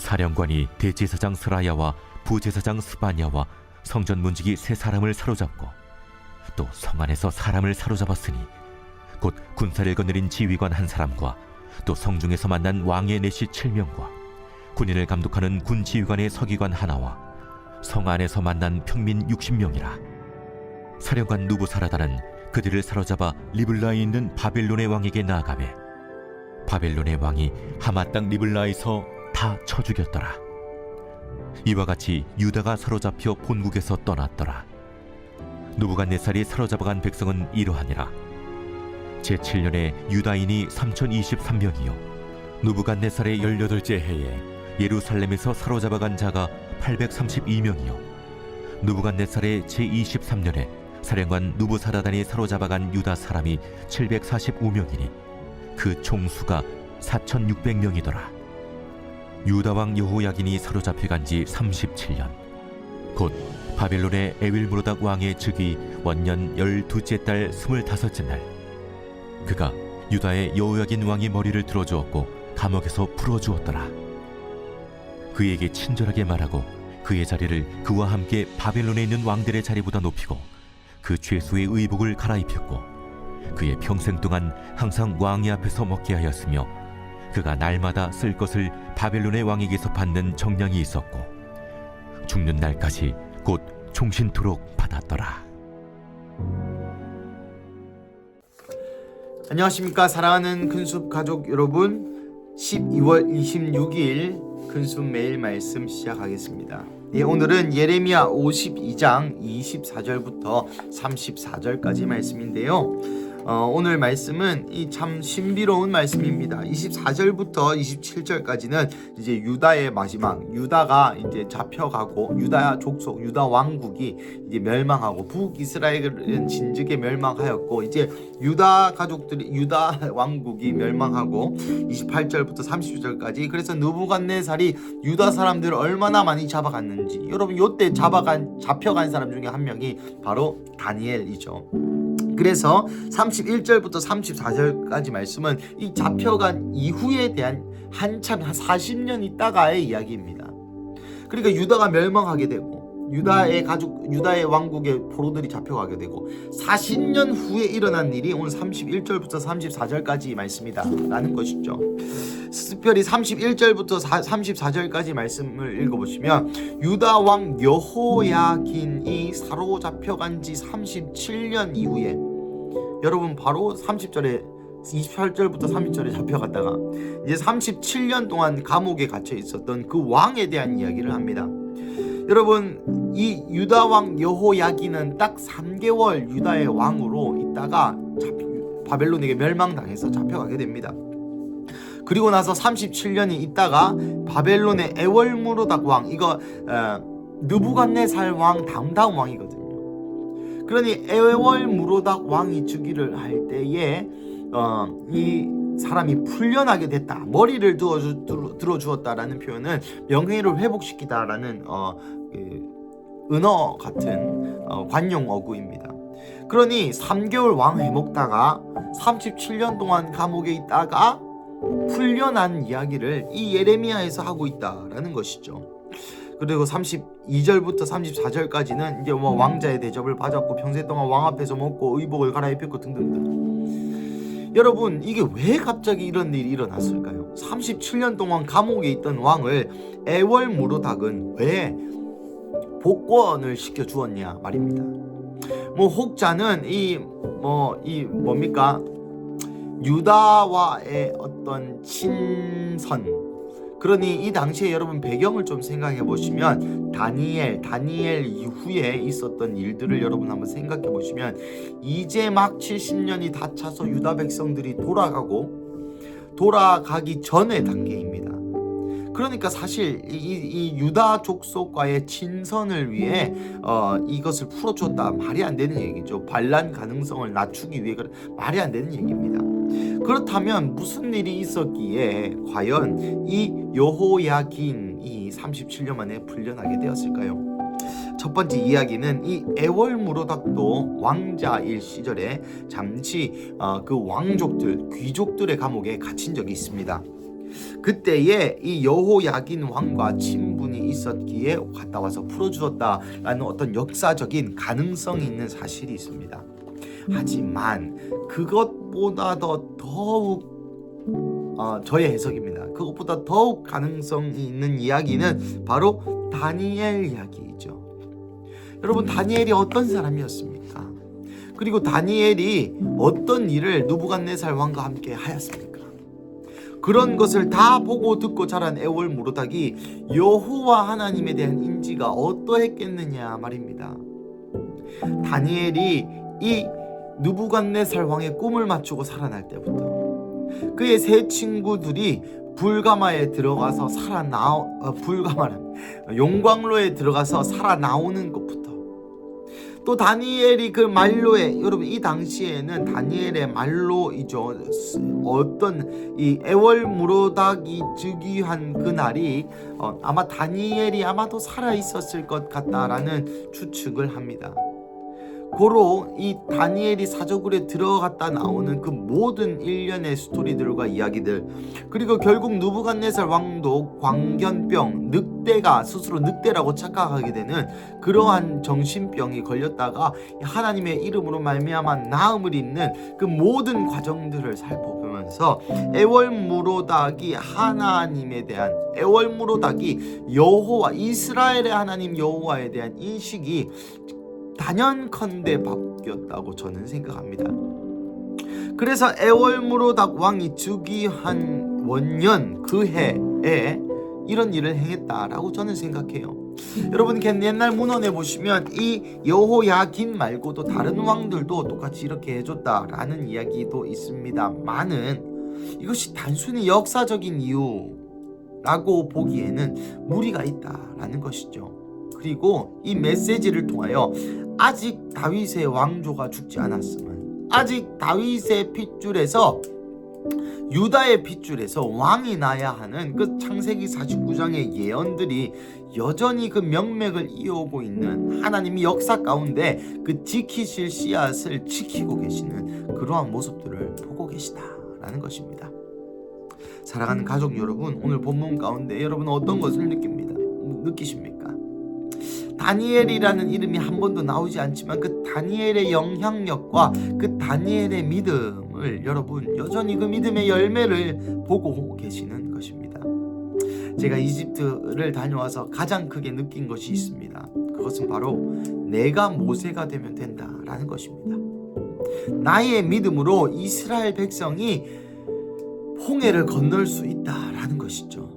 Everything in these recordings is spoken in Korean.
사령관이 대제사장 스라야와 부제사장 스바냐와 성전 문지기 세 사람을 사로잡고 또 성 안에서 사람을 사로잡았으니 곧 군사를 거느린 지휘관 한 사람과 또 성중에서 만난 왕의 내시 7명과 군인을 감독하는 군 지휘관의 서기관 하나와 성 안에서 만난 평민 60명이라. 사령관 누부사라다는 그들을 사로잡아 리블라에 있는 바벨론의 왕에게 나아가매 바벨론의 왕이 하마 땅 리블라에서 다 쳐 죽였더라. 이와 같이 유다가 사로잡혀 본국에서 떠났더라. 누부갓네살이 사로잡아간 백성은 이러하니라. 제7년에 유다인이 3023명이요 누부갓네살의 18째 해에 예루살렘에서 사로잡아간 자가 832명이요 누부갓네살의 제23년에 사령관 누부사라단이 사로잡아간 유다 사람이 745명이니 그 총수가 4600명이더라. 유다왕 여호야긴이 사로잡혀간 지 37년 곧 바벨론의 에윌므로닥 왕의 즉위 원년 12째 달 25째 날 그가 유다의 여호야긴 왕의 머리를 들어주었고 감옥에서 풀어주었더라. 그에게 친절하게 말하고 그의 자리를 그와 함께 바벨론에 있는 왕들의 자리보다 높이고 그 죄수의 의복을 갈아입혔고 그의 평생 동안 항상 왕의 앞에서 먹게 하였으며 그가 날마다 쓸 것을 바벨론의 왕에게서 받는 정량이 있었고 죽는 날까지 곧 종신토록 받았더라. 안녕하십니까 사랑하는 큰숲 가족 여러분, 12월 26일 큰숲 매일 말씀 시작하겠습니다. 오늘은 예레미야 52장 24절부터 34절까지 말씀인데요. 오늘 말씀은 이 참 신비로운 말씀입니다. 24절부터 27절까지는 이제 유다의 마지막, 유다가 이제 잡혀가고 유다 족속, 유다 왕국이 이제 멸망하고 북이스라엘은 진즉에 멸망하였고 이제 유다 가족들이, 유다 왕국이 멸망하고 28절부터 30절까지. 그래서 느부갓네살이 유다 사람들을 얼마나 많이 잡아갔는지, 여러분 요때 잡혀간 사람 중에 한 명이 바로 다니엘이죠. 그래서 31절부터 34절까지 말씀은 이 잡혀간 이후에 대한 한참 한 40년 있다가의 이야기입니다. 그러니까 유다가 멸망하게 되고 유다의 왕국의 포로들이 잡혀가게 되고 40년 후에 일어난 일이 오늘 31절부터 34절까지 말씀이다 라는 것이죠. 특별히 31절부터 34절까지 말씀을 읽어보시면 유다 왕 여호야긴이 사로잡혀간 지 37년 이후에, 여러분 바로 30절에 28절부터 30절에 잡혀갔다가 이제 37년 동안 감옥에 갇혀 있었던 그 왕에 대한 이야기를 합니다. 여러분 이 유다 왕 여호야긴은 딱 3개월 유다의 왕으로 있다가 바벨론에게 멸망당해서 잡혀가게 됩니다. 그리고 나서 37년이 있다가 바벨론의 에월무로닥 왕, 이거 느부갓네살 왕 다음 왕이거든요. 그러니 에월무로닥 왕이 즉위를 할 때에 이 사람이 풀려나게 됐다, 머리를 들어주었다라는 표현은 명예를 회복시키다라는 은어 같은 관용 어구입니다. 그러니 3개월 왕 해먹다가 37년 동안 감옥에 있다가 풀려난 이야기를 이 예레미야에서 하고 있다라는 것이죠. 그리고 32절부터 34절까지는 이제 왕자의 대접을 받았고 평생 동안 왕 앞에서 먹고 의복을 갈아입혔고 등등등. 여러분 이게 왜 갑자기 이런 일이 일어났을까요? 37년 동안 감옥에 있던 왕을 에월무로닥은 왜 복권을 시켜 주었냐 말입니다. 혹자는 뭡니까? 유다와의 어떤 친선. 그러니 이 당시에 여러분 배경을 좀 생각해 보시면 다니엘 이후에 있었던 일들을 여러분 한번 생각해 보시면 이제 막 70년이 다 차서 유다 백성들이 돌아가기 전의 단계입니다. 그러니까 사실 이 유다 족속과의 친선을 위해 이것을 풀어줬다, 말이 안 되는 얘기죠. 반란 가능성을 낮추기 위해 말이 안 되는 얘기입니다. 그렇다면 무슨 일이 있었기에 과연 이 여호야긴이 37년 만에 풀려나게 되었을까요? 첫 번째 이야기는 이 에월무로닥도 왕자일 시절에 잠시 그 왕족들, 귀족들의 감옥에 갇힌 적이 있습니다. 그때에 이 여호야긴 왕과 친분이 있었기에 갔다 와서 풀어주었다라는 어떤 역사적인 가능성이 있는 사실이 있습니다. 하지만 그것보다 더욱 저의 해석입니다. 그것보다 더욱 가능성이 있는 이야기는 바로 다니엘 이야기이죠. 여러분, 다니엘이 어떤 사람이었습니까? 그리고 다니엘이 어떤 일을 느부갓네살 왕과 함께 하였습니까? 그런 것을 다 보고 듣고 자란 에월무로닥이 여호와 하나님에 대한 인지가 어떠했겠느냐 말입니다. 다니엘이 이 느부갓네살 왕의 꿈을 맞추고 살아날 때부터 그의 세 친구들이 불가마에 들어가서 용광로에 들어가서 살아나오는 것부터, 또 다니엘이 그 말로에, 여러분 이 당시에는 다니엘의 말로이죠. 어떤 이 에월무로닥이 즉위한 그날이 아마 다니엘이 아마도 살아 있었을 것 같다라는 추측을 합니다. 고로 이 다니엘이 사저굴에 들어갔다 나오는 그 모든 일련의 스토리들과 이야기들, 그리고 결국 느부갓네살 왕도 광견병, 늑대가 스스로 늑대라고 착각하게 되는 그러한 정신병이 걸렸다가 하나님의 이름으로 말미암아 나음을 입는 그 모든 과정들을 살펴보면서 에월무로닥이 하나님에 대한, 에월무로닥이 여호와, 이스라엘의 하나님 여호와에 대한 인식이 단연컨대 바뀌었다고 저는 생각합니다. 그래서 에월무로닥 왕이 즉위한 원년 그 해에 이런 일을 행했다라고 저는 생각해요. 여러분, 옛날 문헌에 보시면 이 여호야긴 말고도 다른 왕들도 똑같이 이렇게 해줬다라는 이야기도 있습니다만은 이것이 단순히 역사적인 이유라고 보기에는 무리가 있다라는 것이죠. 그리고 이 메시지를 통하여 아직 다윗의 왕조가 죽지 않았음은, 아직 다윗의 핏줄에서, 유다의 핏줄에서 왕이 나야 하는 그 창세기 49장의 예언들이 여전히 그 명맥을 이어오고 있는, 하나님이 역사 가운데 그 지키실 씨앗을 지키고 계시는 그러한 모습들을 보고 계시다라는 것입니다. 사랑하는 가족 여러분, 오늘 본문 가운데 여러분 어떤 것을 느끼십니까? 다니엘이라는 이름이 한 번도 나오지 않지만 그 다니엘의 영향력과 그 다니엘의 믿음을, 여러분 여전히 그 믿음의 열매를 보고 계시는 것입니다. 제가 이집트를 다녀와서 가장 크게 느낀 것이 있습니다. 그것은 바로 내가 모세가 되면 된다라는 것입니다. 나의 믿음으로 이스라엘 백성이 홍해를 건널 수 있다라는 것이죠.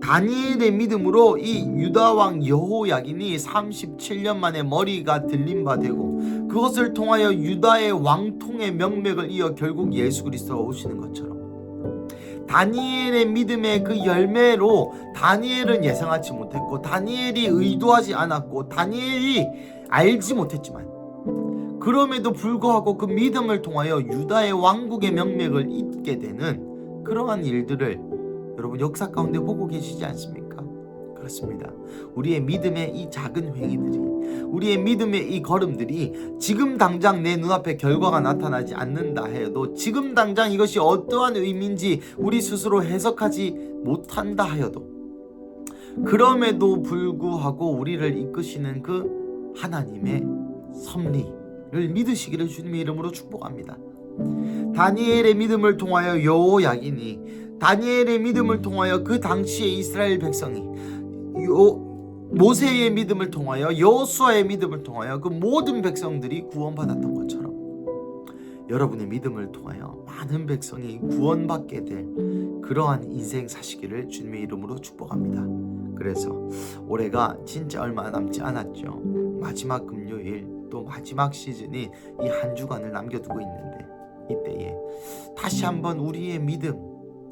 다니엘의 믿음으로 이 유다왕 여호야긴이 37년 만에 머리가 들린 바 되고, 그것을 통하여 유다의 왕통의 명맥을 이어 결국 예수 그리스도가 오시는 것처럼, 다니엘의 믿음의 그 열매로 다니엘은 예상하지 못했고, 다니엘이 의도하지 않았고, 다니엘이 알지 못했지만 그럼에도 불구하고 그 믿음을 통하여 유다의 왕국의 명맥을 잇게 되는 그러한 일들을 여러분 역사 가운데 보고 계시지 않습니까? 그렇습니다. 우리의 믿음의 이 작은 행위들이, 우리의 믿음의 이 걸음들이 지금 당장 내 눈앞에 결과가 나타나지 않는다 해도, 지금 당장 이것이 어떠한 의미인지 우리 스스로 해석하지 못한다 하여도, 그럼에도 불구하고 우리를 이끄시는 그 하나님의 섭리를 믿으시기를 주님의 이름으로 축복합니다. 다니엘의 믿음을 통하여 여호야긴이, 다니엘의 믿음을 통하여 그 당시의 이스라엘 백성이, 모세의 믿음을 통하여, 여호수아의 믿음을 통하여 그 모든 백성들이 구원받았던 것처럼 여러분의 믿음을 통하여 많은 백성이 구원받게 될 그러한 인생 사시기를 주님의 이름으로 축복합니다. 그래서 올해가 진짜 얼마 남지 않았죠. 마지막 금요일, 또 마지막 시즌이 이 한 주간을 남겨두고 있는데, 이때에 다시 한번 우리의 믿음,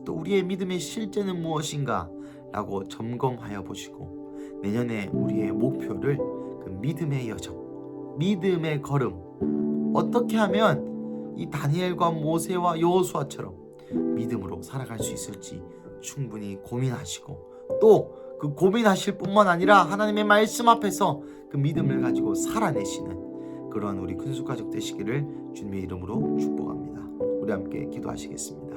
또 우리의 믿음의 실제는 무엇인가 라고 점검하여 보시고, 내년에 우리의 목표를 그 믿음의 여정, 믿음의 걸음, 어떻게 하면 이 다니엘과 모세와 여호수아처럼 믿음으로 살아갈 수 있을지 충분히 고민하시고, 또 그 고민하실 뿐만 아니라 하나님의 말씀 앞에서 그 믿음을 가지고 살아내시는 그러한 우리 근수가족 되시기를 주님의 이름으로 축복합니다. 우리 함께 기도하시겠습니다.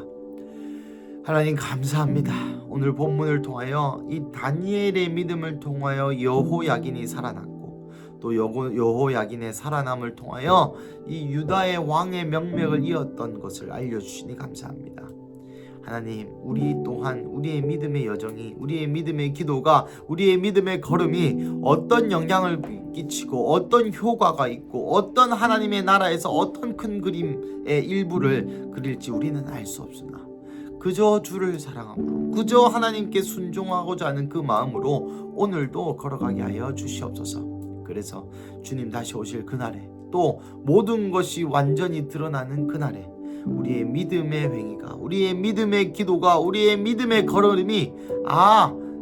하나님 감사합니다. 오늘 본문을 통하여 이 다니엘의 믿음을 통하여 여호야긴이 살아났고 또 여호야긴의 살아남을 통하여 이 유다의 왕의 명맥을 이었던 것을 알려주시니 감사합니다. 하나님, 우리 또한 우리의 믿음의 여정이, 우리의 믿음의 기도가, 우리의 믿음의 걸음이 어떤 영향을 끼치고 어떤 효과가 있고 어떤 하나님의 나라에서 어떤 큰 그림의 일부를 그릴지 우리는 알 수 없으나 그저 주를 사랑함으로, 그저 하나님께 순종하고자 하는 그 마음으로 오늘도 걸어가게 하여 주시옵소서. 그래서 주님 다시 오실 그날에, 또 모든 것이 완전히 드러나는 그날에 우리의 믿음의 행위가, 우리의 믿음의 기도가, 우리의 믿음의 걸음이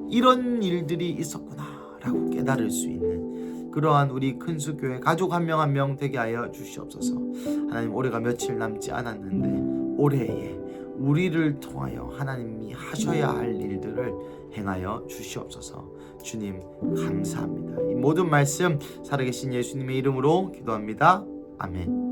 이런 일들이 있었구나 라고 깨달을 수 있는 그러한 우리 큰수교회 가족 한 명 한 명 되게 하여 주시옵소서. 하나님, 올해가 며칠 남지 않았는데 올해에 우리를 통하여 하나님이 하셔야 할 일들을 행하여 주시옵소서. 주님 감사합니다. 이 모든 말씀 살아계신 예수님의 이름으로 기도합니다. 아멘.